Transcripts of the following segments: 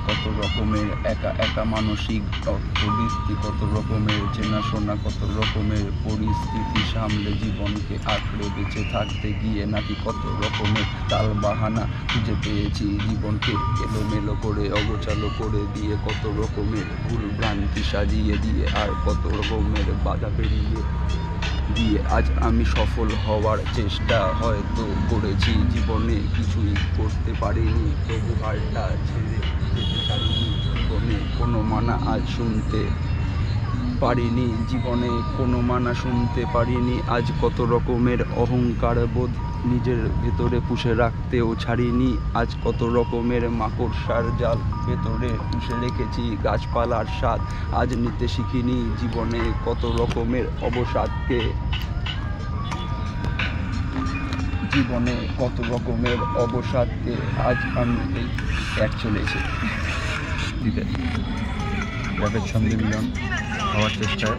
কত রকমের একা একা মানসিক অর্থবৃত্তি, কত রকমের চেনাশোনা, কত রকমের পরিস্থিতি সামলে জীবনকে আঁকড়ে বেঁচে থাকতে গিয়ে নাকি কত রকমের তাল বাহানা খুঁজে পেয়েছি জীবনকে এলোমেলো করে অগোছালো করে দিয়ে, কত রকমের ভুল ভ্রান্তি সাজিয়ে দিয়ে আর কত রকমের বাধা পেরিয়ে দিয়ে আজ আমি সফল হওয়ার চেষ্টা হয়তো করেছি, জীবনে কিছুই করতে পারিনি, তবু হারটা ছেড়ে যেতে চাইনি। জীবনে কোনো মানা আজ শুনতে পারিনি, জীবনে কোনো মানা শুনতে পারিনি। আজ কত রকমের অহংকার বোধ নিজের ভেতরে পুষে রাখতেও ছাড়িনি। আজ কত রকমের মাকড়সার জাল ভেতরে পুষে রেখেছি, গাছপালার স্বাদ আজ নিতে শিখিনি। জীবনে কত রকমের অবসাদকে, জীবনে কত রকমের অবসাদকে আজ আমি এই এক চলেছি দিতে র্যাপের ছন্দে মিলন হওয়ার চেষ্টায়।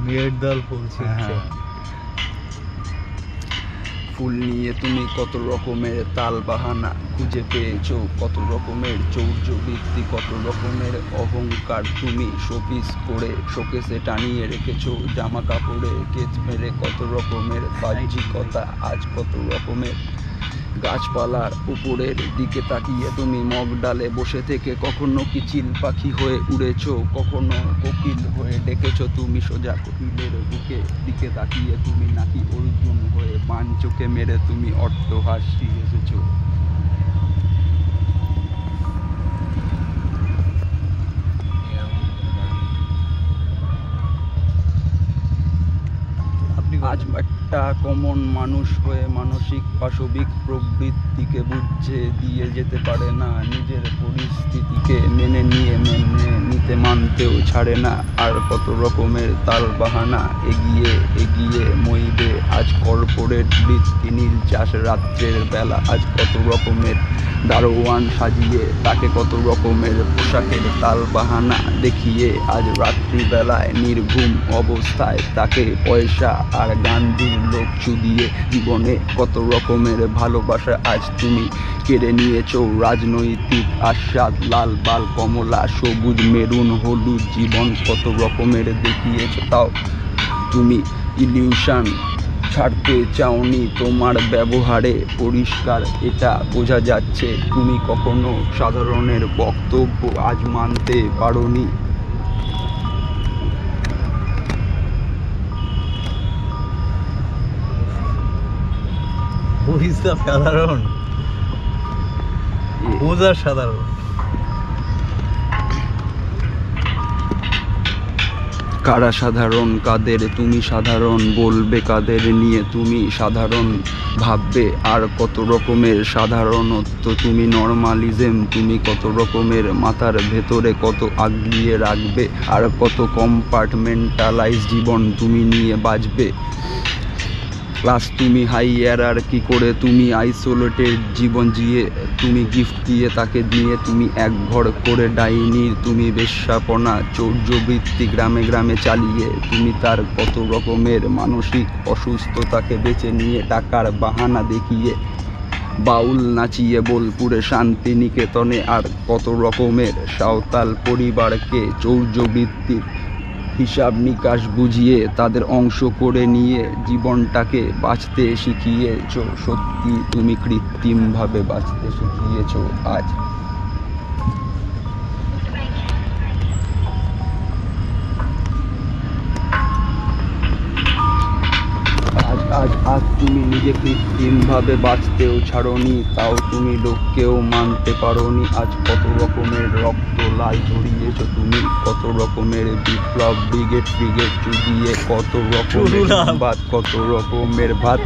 মেয়ের দল বলছে ফুল নিয়ে তুমি কত রকমের তাল বাহানা খুঁজে পেয়েছো, কত রকমের চৌর্যবৃত্তি, কত রকমের অহংকার তুমি শোপিস করে শোকেসে টানিয়ে রেখেছো, জামা কাপড়ে কেচ মেরে কত রকমের বাহ্যিকতা। আজ কত রকমের গাছপালার উপরের দিকে তাকিয়ে তুমি মগ ডালে বসে থেকে কখনো কি চিল পাখি হয়ে উড়েছো, কখনো কোকিল হয়ে ডেকেছো তুমি সোজা কোকিলের বুকে দিকে তাকিয়ে তুমি নাকি অর্জুন হয়ে বান চোখে মেরে তুমি অট্টহাসি এসেছো। আজ একটা কমন মানুষ হয়ে মানসিক পাশবিক প্রবৃত্তিকে বুঝে দিয়ে যেতে পারে না, নিজের পরিস্থিতিকে মেনে নিতে মানতেও ছাড়ে না, আর কত রকমের তাল বাহানা এগিয়ে এগিয়ে মইবে। আজ কর্পোরেট বৃত্তি, নীল চাষ রাত্রের বেলা আজ কত রকমের দারোয়ান সাজিয়ে তাকে কত রকমের পোশাকের তাল বাহানা দেখিয়ে আজ রাত্রিবেলায় নির্ঘুম অবস্থায় তাকে পয়সা আর গান্ধীর লোক চুদিয়ে জীবনে কত রকমের ভালোবাসা আজ তুমি কেড়ে নিয়েছো। রাজনৈতিক আস্বাদ, লাল বাল কমলা সবুজ মেরুন হলুদ জীবন কত রকমের দেখিয়েছো, তাও তুমি ইলিউশন ছাড়তে চাওনি। তোমার ব্যবহারে পরিষ্কার এটা বোঝা যাচ্ছে তুমি কখনো সাধারণের বক্তব্য আজ মানতে পারোনি। সাধারণ বোঝা সাধারণ কারা সাধারণ, কাদের তুমি সাধারণ বলবে, কাদের নিয়ে তুমি সাধারণ ভাববে, আর কত রকমের সাধারণত্ব তুমি নর্মালিজম তুমি কত রকমের মাথার ভেতরে কত আগলিয়ে রাখবে, আর কত কম্পার্টমেন্টালাইজ জীবন তুমি নিয়ে বাঁচবে। ক্লাস তুমি হাইয়ারার্কি করে তুমি আইসোলেটেড জীবন জিয়ে তুমি গিফট দিয়ে তাকে দিয়ে তুমি এক ঘর করে ডাইনির তুমি বেশ্যাপনা চৌর্যবৃত্তি গ্রামে গ্রামে চালিয়ে তুমি তার কত রকমের মানসিক অসুস্থতাকে বেছে নিয়ে টাকার বাহানা দেখিয়ে বাউল নাচিয়ে বোলপুরে শান্তিনিকেতনে আর কত রকমের সাঁওতাল পরিবারকে চৌর্যবৃত্তির হিসাব নিকাশ বুঝিয়ে তাদের অংশ করে নিয়ে জীবনটাকে বাঁচতে শিখিয়েছো। সত্যি তুমি কৃত্রিমভাবে বাঁচতে শিখিয়েছো। আজ আজ আজ তুমি নিজে কৃত্রিমভাবে বাঁচতেও ছাড়োনি, তাও তুমি লোককেও মানতে পারোনি। আজ কত রকমের রক্ত লাল ঝরিয়েছো তুমি, কত রকমের বিপ্লব ব্রিগেড চুদিয়ে কত রকমের ভাত, কত রকমের ভাত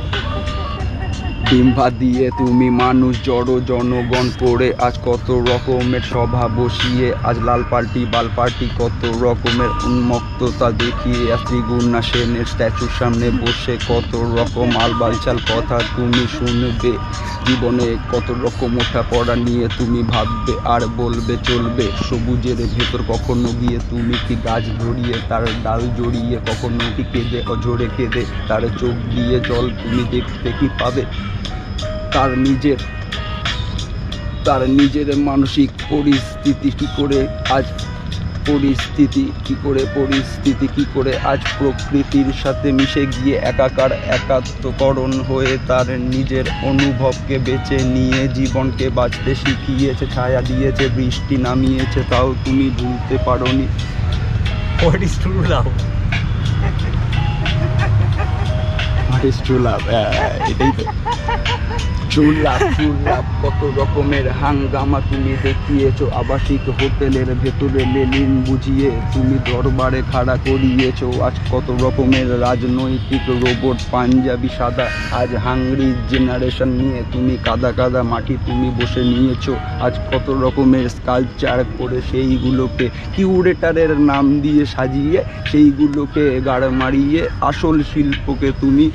ডিম ভাত দিয়ে তুমি মানুষ জড়ো জনগণ করে আজ কত রকমের সভা বসিয়ে আজ লাল পার্টি বাল পার্টি কত রকমের উন্মুক্ততা দেখিয়ে আজ ত্রিগুণা সেনের স্ট্যাচুর সামনে বসে কত রকম আলবালচাল কথা তুমি শুনবে। জীবনে কত রকম ওঠা পড়া নিয়ে তুমি ভাববে আর বলবে চলবে। সবুজের ভেতর কখনো গিয়ে তুমি কি গাছ ধরিয়ে তার ডাল জড়িয়ে কখনো কি কেঁদে অঝরে কেঁদে তার চোখ দিয়ে জল তুমি দেখতে কি পাবে। তার নিজের তার নিজের মানসিক পরিস্থিতি কি করে আজ প্রকৃতির সাথে মিশে গিয়ে একাত্মকরণ হয়ে তার নিজের অনুভবকে বেছে নিয়ে জীবনকে বাঁচতে শিখিয়েছে, ছায়া দিয়েছে, বৃষ্টি নামিয়েছে, তাও তুমি ভুলতে পারোনি। What is true love? What is true love? এটাই তো ট্রু লাভ। কত রকমের হাঙ্গামা তুমি দেখিয়েছো, আবাসিক হোটেলের ভেতরে লেলিন বুঝিয়ে তুমি দরবারে খাড়া করিয়েছো। আজ কত রকমের রাজনৈতিক রোবট পাঞ্জাবি সাদা, আজ হাংরি জেনারেশন নিয়ে তুমি কাদা মাটি তুমি বসে নিয়েছো। আজ কত রকমের স্কাল্পচার করে সেইগুলোকে কিউরেটারের নাম দিয়ে সাজিয়ে সেইগুলোকে গাড় মারিয়ে আসল শিল্পকে তুমি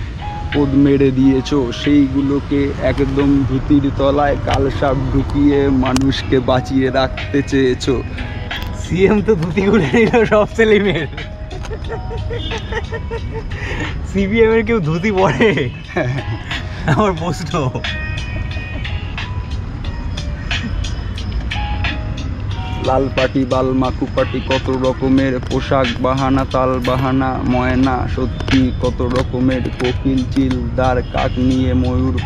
পদ মেরে দিয়েছো। সেইগুলোকে একদম ধুতির তলায় কালসাপ ঢুকিয়ে মানুষকে বাঁচিয়ে রাখতে চেয়েছো। সিএম তো ধুতি খুলে নিল সব সেলিমের। সিপিএম এর কেউ ধুতি পরে? আমার প্রশ্ন। লাল পাটি বাল মাকু পাটি, কত রকমের পোশাক বাহানা, তাল বাহানা ময়না, সত্যি কত রকমের কোকিল চিলদার কাক নিয়ে ময়ূর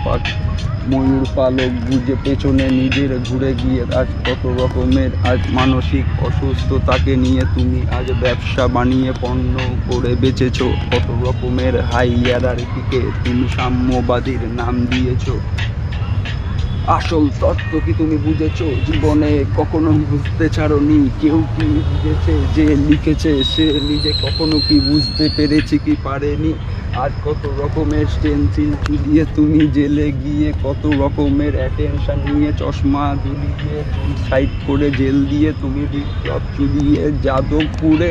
পালক বুঝে পেছনে নিজের ঘুরে গিয়ে আজ কত রকমের আজ মানসিক অসুস্থতাকে নিয়ে তুমি আজ ব্যবসা বানিয়ে পণ্য করে বেচেছো। কত রকমের হাইয়ারার্কিকে তুমি সাম্যবাদীর নাম দিয়েছো। আসল তত্ত্ব কি তুমি বুঝেছো? জীবনে কখনো বুঝতে ছাড়োনি। কেউ কি বুঝেছে? যে লিখেছে সে নিজে কখনো কি বুঝতে পেরেছে কি পারেনি? আর কত রকমের স্টেনসিল চুলিয়ে তুমি জেলে গিয়ে কত রকমের অ্যাটেনশন নিয়ে চশমা ঝুলিয়ে সাইড করে জেল দিয়ে তুমি বিপ্লব চুলিয়ে যাদবপুরে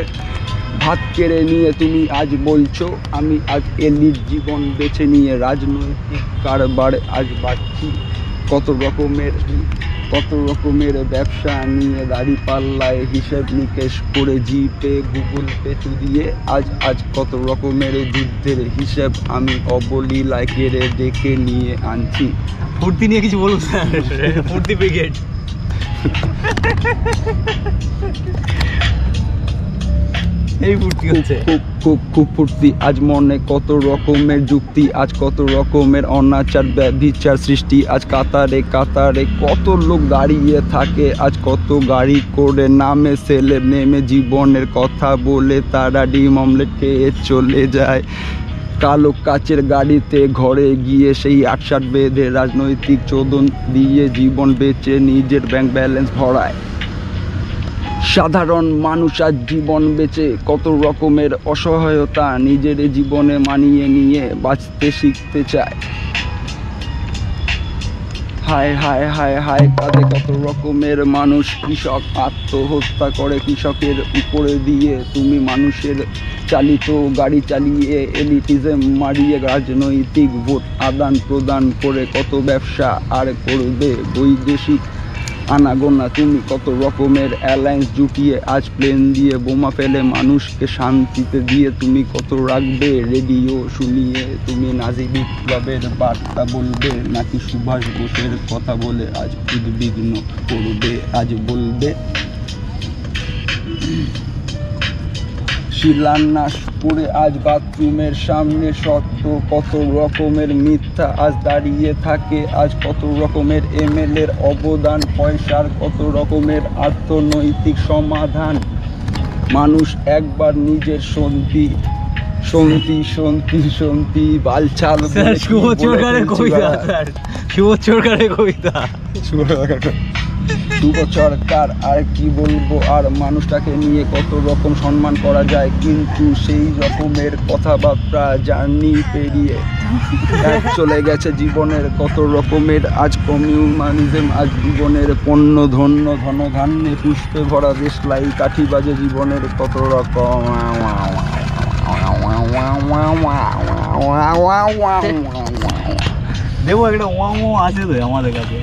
ভাত কেড়ে নিয়ে তুমি আজ বলছো আমি আজ এলিট জীবন বেছে নিয়ে রাজনৈতিক কারবারে আজ বাড়ছি। কত রকমের ব্যবসা নিয়ে দাঁড়িপাল্লায় হিসেব নিকেশ করে জিপে গুগল পে দিয়ে আজ কত রকমের যুদ্ধের হিসেব আমি অবলীলায় কেড়ে ডেকে নিয়ে আনছি। ফুর্তি নিয়ে কিছু বলুন স্যার। ফুর্তি ব্রিগেড। এই ফুর্তি হচ্ছে খুব ফুর্তি। আজ মনে কত রকমের যুক্তি, আজ কত রকমের অনাচার ব্যভিচার সৃষ্টি। আজ কাতারে কত লোক দাঁড়িয়ে থাকে, আজ কত গাড়ি করে নামে সেলেব নেমে জীবনের কথা বলে তারা ডিম অমলেট খেয়ে চলে যায়। কালো কাচের গাড়িতে ঘরে গিয়ে সেই ৮৬ বেঁধে রাজনৈতিক চোদন দিয়ে জীবন বেচে নিজের ব্যাংক ব্যালেন্স ভরায়। সাধারণ মানুষ আজ জীবন বেচে কত রকমের অসহায়তা নিজের জীবনে মানিয়ে নিয়ে বাঁচতে শিখতে চায়। হায় হায় হায় হায় কাঁদে কত রকমের মানুষ। কৃষক আত্মহত্যা করে কৃষকের উপরে দিয়ে তুমি মানুষের চালিত গাড়ি চালিয়ে এলিটিজম মারিয়ে রাজনৈতিক ভোট আদান প্রদান করে কত ব্যবসা আর করবে বৈদেশিক আনাগোনা। তুমি কত রকমের অ্যালায়েন্স জুটিয়ে আজ প্লেন দিয়ে বোমা ফেলে মানুষকে শান্তিতে দিয়ে তুমি কত রাখবে রেডিও শুনিয়ে। তুমি নাজি বিপ্লবের বার্তা বলবে নাকি সুভাষ বোসের কথা বলে আজ উদ্বিগ্ন করবে আজ বলবে। শিলান্যাস করে আজ বাথরুমের সামনে সত্য কত রকমের মিথ্যা আজ দাঁড়িয়ে থাকে। আজ কত রকমের এমএলএর অবদান পয়সার কত রকমের অর্থনৈতিক সমাধান। মানুষ একবার নিজের শান্তি বালছাল শুভ সরকারের কবিতা। শুভ সরকার আর কি বলবো আর মানুষটাকে নিয়ে কত রকম সম্মান করা যায়, কিন্তু সেই রকমের কথাবার্তা জার্নি পেরিয়ে চলে গেছে জীবনের কত রকমের আজ কমিউনিজম। আজ জীবনের পণ্য ধন্য ধনধান্যে পুষ্পে ভরা দেশলাই কাঠি বাজে জীবনের কত রকম। দেবো একটা ওয়া আছে তো আমাদের কাছে।